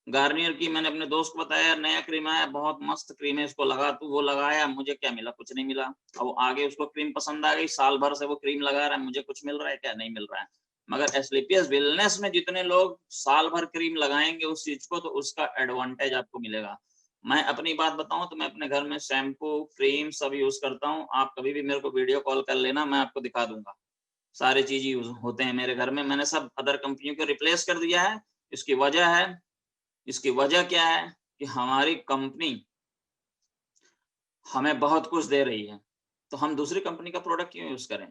गार्नियर की, मैंने अपने दोस्त को बताया नया क्रीम आया, बहुत मस्त क्रीम है, इसको लगा तू, वो लगाया, मुझे क्या मिला? कुछ नहीं मिला। अब वो आगे उसको क्रीम पसंद आ गई, साल भर से वो क्रीम लगा रहा है, मुझे कुछ मिल रहा है क्या? नहीं मिल रहा है। मगर एस्क्लेपियस वेलनेस में जितने लोग साल भर क्रीम लगाएंगे उस चीज को, तो उसका एडवांटेज आपको मिलेगा। मैं अपनी बात बताऊं तो मैं अपने घर में शैम्पू क्रीम सब यूज करता हूँ, आप कभी भी मेरे को वीडियो कॉल कर लेना, मैं आपको दिखा दूंगा। सारी चीज यूज होते हैं मेरे घर में, मैंने सब अदर कंपनियों को रिप्लेस कर दिया है। इसकी वजह है, इसकी वजह क्या है कि हमारी कंपनी हमें बहुत कुछ दे रही है, तो हम दूसरी कंपनी का प्रोडक्ट क्यों यूज करें?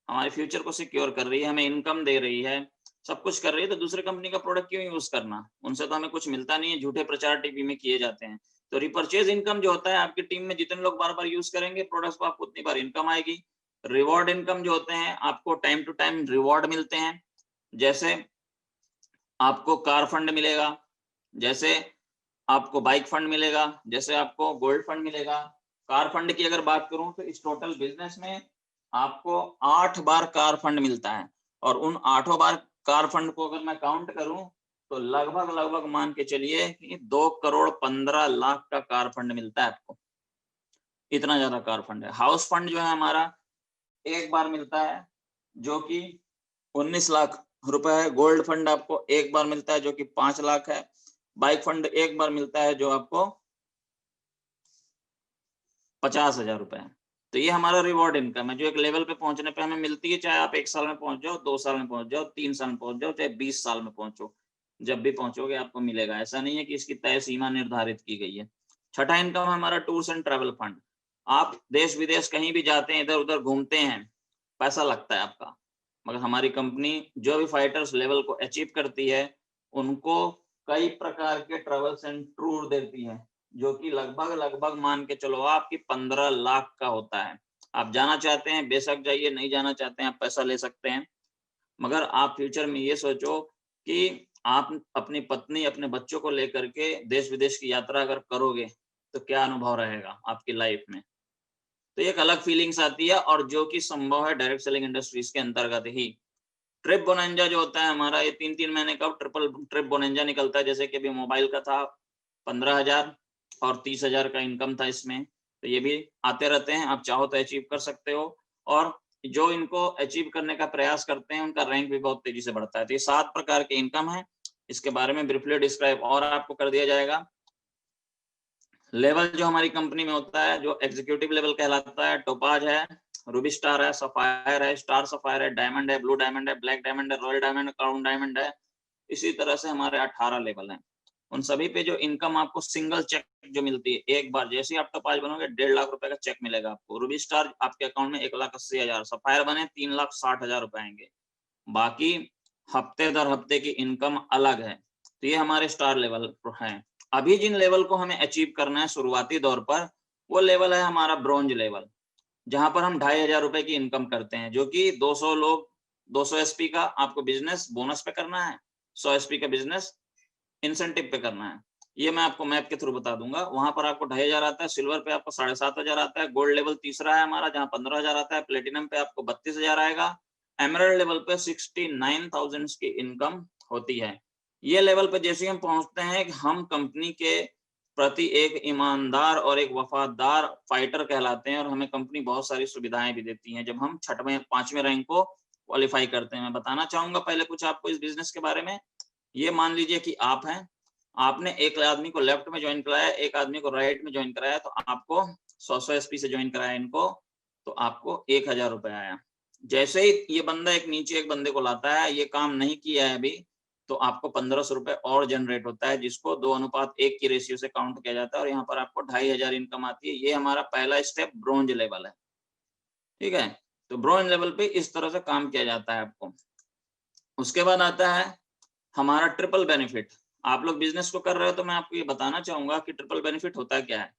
हमारे फ्यूचर को सिक्योर कर रही है, हमें इनकम दे रही है, सब कुछ कर रही है, तो दूसरी कंपनी का प्रोडक्ट क्यों यूज करना? उनसे तो हमें कुछ मिलता नहीं है, झूठे प्रचार टीवी में किए जाते हैं। तो रिपर्चेज इनकम जो होता है, आपकी टीम में जितने लोग बार बार यूज करेंगे प्रोडक्ट्स को, आपको उतनी बार इनकम आएगी। रिवॉर्ड इनकम जो होते हैं, आपको टाइम टू टाइम रिवॉर्ड मिलते हैं, जैसे आपको कार फंड मिलेगा, जैसे आपको बाइक फंड मिलेगा, जैसे आपको गोल्ड फंड मिलेगा। कार फंड की अगर बात करूं तो इस टोटल बिजनेस में आपको 8 बार कार फंड मिलता है, और उन 8 बार कार फंड को अगर मैं काउंट करूं तो लगभग लगभग मान के चलिए कि 2 करोड़ 15 लाख का कार फंड मिलता है आपको। इतना ज्यादा कार फंड है। हाउस फंड जो है हमारा एक बार मिलता है, जो कि 19 लाख रुपए है। गोल्ड फंड आपको एक बार मिलता है जो कि 5 लाख है। बाइक फंड एक बार मिलता है जो आपको 50,000 रुपए है। तो ये हमारा रिवॉर्ड इनकम है, जो एक लेवल पे पहुंचने पे हमें मिलती है, चाहे आप 1 साल में पहुंच जाओ, 2 साल में पहुंच जाओ, 3 साल में पहुंच जाओ, चाहे 20 साल में पहुंचो, जब भी पहुंचोगे आपको मिलेगा। ऐसा नहीं है कि इसकी तय सीमा निर्धारित की गई है। छठा इनकम हमारा टूर्स एंड ट्रैवल फंड। आप देश विदेश कहीं भी जाते हैं, इधर उधर घूमते हैं, पैसा लगता है आपका, मगर हमारी कंपनी जो भी फाइटर्स लेवल को अचीव करती है उनको कई प्रकार के ट्रैवल्स एंड टूर देती है, जो कि लगभग लगभग मान के चलो आपकी 15 लाख का होता है। आप जाना चाहते हैं बेशक जाइए, नहीं जाना चाहते हैं आप पैसा ले सकते हैं। मगर आप फ्यूचर में ये सोचो कि आप अपनी पत्नी अपने बच्चों को लेकर के देश विदेश की यात्रा अगर करोगे तो क्या अनुभव रहेगा आपकी लाइफ में। तो एक अलग फीलिंग्स आती है, और जो कि संभव है डायरेक्ट सेलिंग इंडस्ट्रीज के अंतर्गत ही। ट्रिप बोनंजा जो होता है हमारा, ये 3-3 महीने का ट्रिपल ट्रिप बोनंजा निकलता है। जैसे कि अभी मोबाइल का था 15,000 और 30,000 का इनकम था इसमें, तो ये भी आते रहते हैं, आप चाहो तो अचीव कर सकते हो। और जो इनको अचीव करने का प्रयास करते हैं उनका रैंक भी बहुत तेजी से बढ़ता है। तो ये 7 प्रकार के इनकम है, इसके बारे में ब्रीफली डिस्क्राइब और आपको कर दिया जाएगा। लेवल जो हमारी कंपनी में होता है, जो एग्जीक्यूटिव लेवल कहलाता है, टोपाज है, रूबी स्टार है, सफायर है, स्टार सफायर है, डायमंड है, ब्लू डायमंड है, ब्लैक डायमंड है, रॉयल डायमंड है, क्राउन डायमंड है। इसी तरह से हमारे 18 लेवल हैं। उन सभी पे जो इनकम आपको सिंगल चेक जो मिलती है, एक बार जैसे ही आप टोपाज बनोगे 1.5 लाख रुपए का चेक मिलेगा आपको। रूबी स्टार आपके अकाउंट में 1,80,000, सफायर बने 3,60,000 रुपए आएंगे। बाकी हफ्ते दर हफ्ते की इनकम अलग है। तो ये हमारे स्टार लेवल है। अभी जिन लेवल को हमें अचीव करना है शुरुआती दौर पर, वो लेवल है हमारा ब्रॉन्ज लेवल, जहां पर हम 2,500 रुपए की इनकम करते हैं, जो कि 200 लोग 200 एसपी का आपको बिजनेस बोनस पे करना है, 100 एसपी का बिजनेस इंसेंटिव पे करना है। ये मैं आपको मैप के थ्रू बता दूंगा। वहां पर आपको 2,500 आता है, सिल्वर पे आपको 7,500 आता है, गोल्ड लेवल तीसरा है हमारा जहाँ 15,000 आता है, प्लेटिनम पे आपको 32,000 आएगा, एमराल्ड लेवल पे 69,000 की इनकम होती है। ये लेवल पे जैसे हम पहुंचते हैं कि हम कंपनी के प्रति एक ईमानदार और एक वफादार फाइटर कहलाते हैं, और हमें कंपनी बहुत सारी सुविधाएं भी देती है। जब हम 6वें 5वें रैंक को क्वालिफाई करते हैं। मैं बताना चाहूंगा पहले कुछ आपको इस बिजनेस के बारे में। ये मान लीजिए कि आप हैं, आपने एक आदमी को लेफ्ट में ज्वाइन कराया, एक आदमी को राइट में ज्वाइन कराया, तो आपको 100 एसपी से ज्वाइन कराया इनको, तो आपको 1000 रुपए आया। जैसे ही ये बंदा एक नीचे एक बंदे को लाता है, ये काम नहीं किया है अभी, तो आपको 1500 रुपए और जनरेट होता है, जिसको 2:1 की रेशियो से काउंट किया जाता है, और यहाँ पर आपको 2500 इनकम आती है। ये हमारा पहला स्टेप ब्रोंज लेवल है, ठीक है। तो ब्रोंज लेवल पे इस तरह से काम किया जाता है आपको। उसके बाद आता है हमारा ट्रिपल बेनिफिट। आप लोग बिजनेस को कर रहे हो तो मैं आपको ये बताना चाहूंगा कि ट्रिपल बेनिफिट होता क्या है।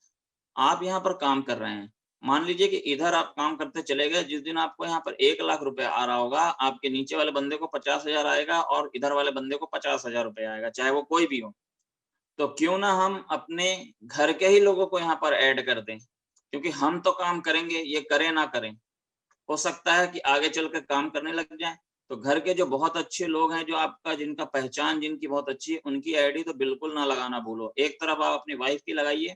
आप यहाँ पर काम कर रहे हैं, मान लीजिए कि इधर आप काम करते चले गए, जिस दिन आपको यहाँ पर 1 लाख रुपए आ रहा होगा, आपके नीचे वाले बंदे को 50,000 आएगा और इधर वाले बंदे को 50,000 रुपए आएगा, चाहे वो कोई भी हो। तो क्यों ना हम अपने घर के ही लोगों को यहाँ पर ऐड कर दें, क्योंकि हम तो काम करेंगे, ये करें ना करें, हो सकता है कि आगे चलकर काम करने लग जाए। तो घर के जो बहुत अच्छे लोग हैं, जो आपका जिनका पहचान जिनकी बहुत अच्छी है, उनकी आईडी तो बिल्कुल ना लगाना भूलो। एक तरफ आप अपनी वाइफ की लगाइए,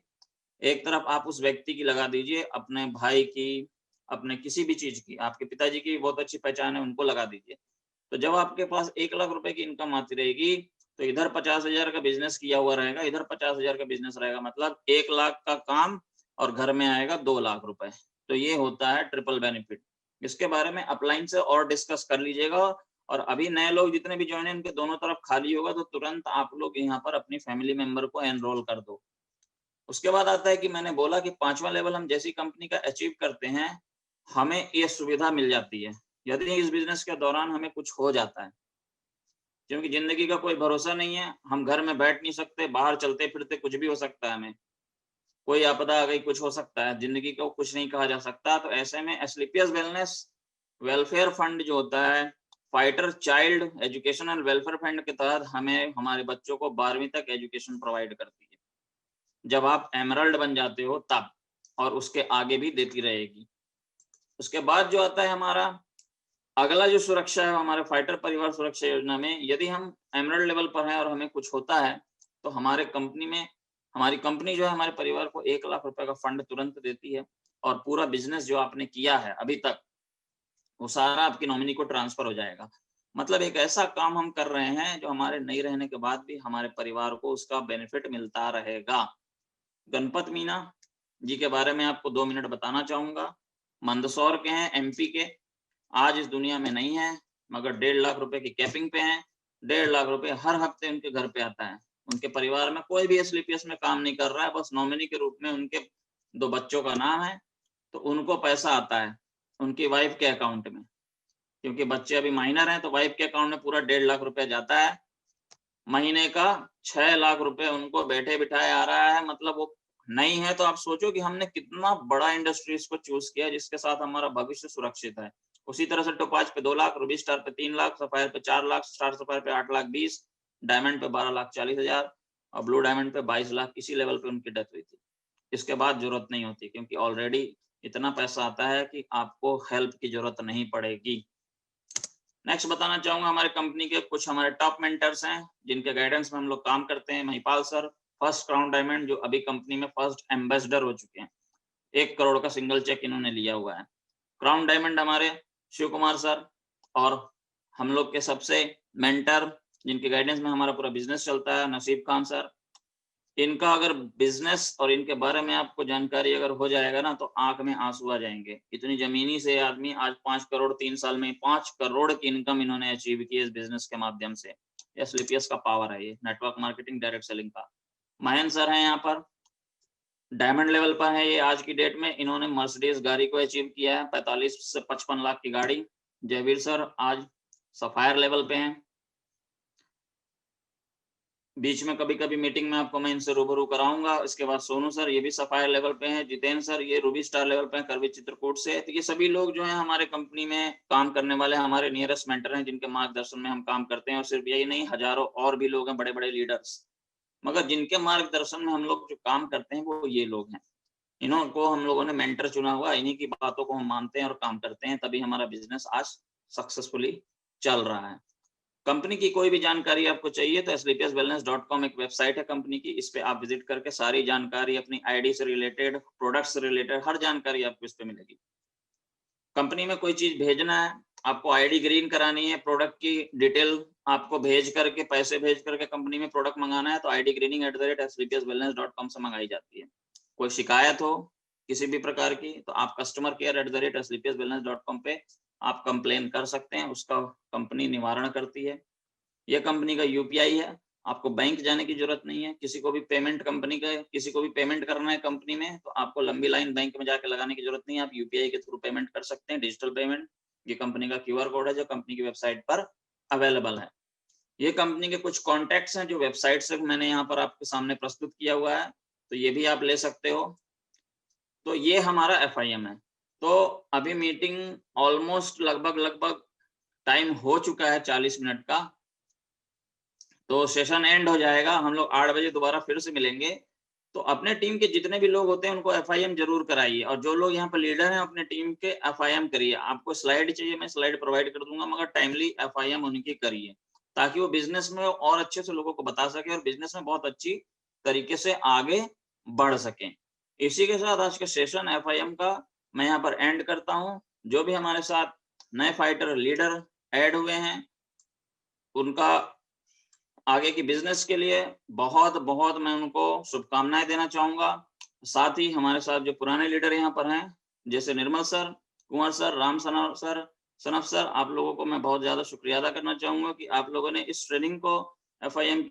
एक तरफ आप उस व्यक्ति की लगा दीजिए, अपने भाई की, अपने किसी भी चीज की, आपके पिताजी की बहुत अच्छी पहचान है, उनको लगा दीजिए। तो जब आपके पास 1 लाख रुपए की इनकम आती रहेगी, तो इधर 50,000 का बिजनेस किया हुआ रहेगा, इधर 50,000 का बिजनेस रहेगा, मतलब 1 लाख का काम और घर में आएगा 2 लाख रुपए। तो ये होता है ट्रिपल बेनिफिट। इसके बारे में अपलाइन से और डिस्कस कर लीजिएगा। और अभी नए लोग जितने भी ज्वाइन है, इनके दोनों तरफ खाली होगा, तो तुरंत आप लोग यहाँ पर अपनी फैमिली मेंबर को एनरोल कर दो। उसके बाद आता है कि मैंने बोला कि 5वां लेवल हम जैसी कंपनी का अचीव करते हैं, हमें ये सुविधा मिल जाती है यदि इस बिजनेस के दौरान हमें कुछ हो जाता है, क्योंकि जिंदगी का कोई भरोसा नहीं है। हम घर में बैठ नहीं सकते, बाहर चलते फिरते कुछ भी हो सकता है, हमें कोई आपदा आ गई, कुछ हो सकता है, जिंदगी को कुछ नहीं कहा जा सकता। तो ऐसे में एस्क्लेपियस वेलनेस वेलफेयर फंड जो होता है, fighter child education and welfare fund के तहत हमें हमारे बच्चों को 12वीं तक एजुकेशन प्रोवाइड करती है, जब आप एमरल्ड बन जाते हो तब, और उसके आगे भी देती रहेगी। उसके बाद जो आता है हमारा अगला जो सुरक्षा है, हमारे फाइटर परिवार सुरक्षा योजना में, यदि हम एमरल्ड लेवल पर हैं और हमें कुछ होता है, तो हमारे कंपनी में, हमारी कंपनी जो है हमारे परिवार को 1 लाख रुपए का फंड तुरंत देती है, और पूरा बिजनेस जो आपने किया है अभी तक, वो सारा आपकी नॉमिनी को ट्रांसफर हो जाएगा। मतलब एक ऐसा काम हम कर रहे हैं जो हमारे नहीं रहने के बाद भी हमारे परिवार को उसका बेनिफिट मिलता रहेगा। गणपत मीना जी के बारे में आपको 2 मिनट बताना चाहूंगा। मंदसौर के हैं, एमपी के, आज इस दुनिया में नहीं है, मगर 1.5 लाख रुपए की कैपिंग पे हैं। 1.5 लाख रुपए हर हफ्ते उनके घर पे आता है। उनके परिवार में कोई भी एसलीपीएस में काम नहीं कर रहा है, बस नॉमिनी के रूप में उनके 2 बच्चों का नाम है, तो उनको पैसा आता है उनकी वाइफ के अकाउंट में, क्योंकि बच्चे अभी माइनर हैं, तो वाइफ के अकाउंट में पूरा 1.5 लाख रुपया जाता है। महीने का 6 लाख रुपए उनको बैठे बिठाए आ रहा है। मतलब वो नहीं है, तो आप सोचो कि हमने कितना बड़ा इंडस्ट्रीज को चूज किया जिसके साथ हमारा भविष्य सुरक्षित है। उसी तरह से टोपाज पे 2 लाख, रूबी स्टार पे 3 लाख, सफायर पे 4 लाख, स्टार सफायर पे 8 लाख 20, डायमंड पे 12,40,000 और ब्लू डायमंड पे 22 लाख। इसी लेवल पे उनकी डेथ हुई थी। इसके बाद जरूरत नहीं होती, क्योंकि ऑलरेडी इतना पैसा आता है कि आपको हेल्प की जरूरत नहीं पड़ेगी। नेक्स्ट बताना चाहूंगा, हमारे कंपनी के कुछ हमारे टॉप मेंटर्स हैं जिनके गाइडेंस में हम लोग काम करते हैं। Mahipal sir, first crown diamond, जो अभी कंपनी में फर्स्ट एम्बेसडर हो चुके हैं, 1 करोड़ का सिंगल चेक इन्होंने लिया हुआ है। क्राउन डायमंड हमारे शिव कुमार सर, और हम लोग के सबसे मेंटर जिनके गाइडेंस में हमारा पूरा बिजनेस चलता है, नसीब खान सर। इनका अगर बिजनेस और इनके बारे में आपको जानकारी अगर हो जाएगा ना, तो आंख में आंसू आ जाएंगे। इतनी जमीनी से आदमी आज 5 करोड़ 3 साल में 5 करोड़ की इनकम इन्होंने अचीव की इस बिजनेस के माध्यम से। एसलीपीएस का पावर है ये, नेटवर्क मार्केटिंग डायरेक्ट सेलिंग का। महेंद्र सर हैं यहाँ पर, डायमंड लेवल पर है ये आज की डेट में। इन्होंने मर्सिडीज गाड़ी को अचीव किया है, 45 से 55 लाख की गाड़ी। जयवीर सर आज सफायर लेवल पे हैं। बीच में कभी कभी मीटिंग में आपको मैं इनसे रूबरू कराऊंगा। इसके बाद सोनू सर, ये भी सफायर लेवल पे हैं। जितेंद्र सर, ये रूबी स्टार लेवल पे हैं, करवी चित्रकूट से। तो ये सभी लोग जो हैं हमारे कंपनी में काम करने वाले हमारे नियरेस्ट मेंटर हैं, जिनके मार्गदर्शन में हम काम करते हैं। और सिर्फ यही नहीं, हजारों और भी लोग हैं, बड़े बड़े लीडर्स, मगर जिनके मार्गदर्शन में हम लोग जो काम करते हैं वो ये लोग हैं। इन्होंने हम लोगों ने मेंटर चुना हुआ, इन्हीं की बातों को हम मानते हैं और काम करते हैं, तभी हमारा बिजनेस आज सक्सेसफुली चल रहा है। कंपनी की कोई भी जानकारी आपको चाहिए तो slpswellness.com एक वेबसाइट है कंपनी की, इस पे आप विजिट करके सारी जानकारी, अपनी आईडी से रिलेटेड, प्रोडक्ट से रिलेटेड हर जानकारी आपको इस पे मिलेगी। कंपनी में कोई चीज भेजना है, आपको आईडी ग्रीन करानी है, प्रोडक्ट की डिटेल आपको भेज करके, पैसे भेज करके कंपनी में प्रोडक्ट मंगाना है तो idgreening@slpswellness.com से मंगाई जाती है। कोई शिकायत हो किसी भी प्रकार की तो आप customercare@slpswellness.com पे आप कंप्लेन कर सकते हैं, उसका कंपनी निवारण करती है। ये कंपनी का यूपीआई है, आपको बैंक जाने की जरूरत नहीं है। किसी को भी पेमेंट कंपनी का किसी को भी पेमेंट करना है कंपनी में तो आपको लंबी लाइन बैंक में जाके लगाने की जरूरत नहीं है, आप यूपीआई के थ्रू पेमेंट कर सकते हैं, डिजिटल पेमेंट। ये कंपनी का क्यूआर कोड है जो कंपनी की वेबसाइट पर अवेलेबल है। ये कंपनी के कुछ कॉन्टैक्ट्स हैं जो वेबसाइट से मैंने यहाँ पर आपके सामने प्रस्तुत किया हुआ है, तो ये भी आप ले सकते हो। तो ये हमारा FIM है। तो अभी मीटिंग ऑलमोस्ट लगभग टाइम हो चुका है 40 मिनट का, तो सेशन एंड हो जाएगा। हम लोग 8 बजे दोबारा फिर से मिलेंगे। तो अपने टीम के जितने भी लोग होते हैं उनको FIM जरूर कराइए, और जो लोग यहाँ पर लीडर हैं अपने टीम के FIM करिए। आपको स्लाइड चाहिए, मैं स्लाइड प्रोवाइड कर दूंगा, मगर टाइमली FIM उनकी करिए ताकि वो बिजनेस में और अच्छे से लोगों को बता सके और बिजनेस में बहुत अच्छी तरीके से आगे बढ़ सके। इसी के साथ आज के सेशन FIM का मैं यहाँ पर एंड करता हूँ। जो भी हमारे साथ नए फाइटर लीडर ऐड हुए हैं उनका आगे की बिजनेस के लिए बहुत मैं उनको शुभकामनाएं देना चाहूंगा। साथ ही हमारे साथ जो पुराने लीडर यहाँ पर हैं जैसे निर्मल सर, कुंवर सर, राम सनफ सर, आप लोगों को मैं बहुत ज्यादा शुक्रिया अदा करना चाहूंगा कि आप लोगों ने इस ट्रेनिंग को FIM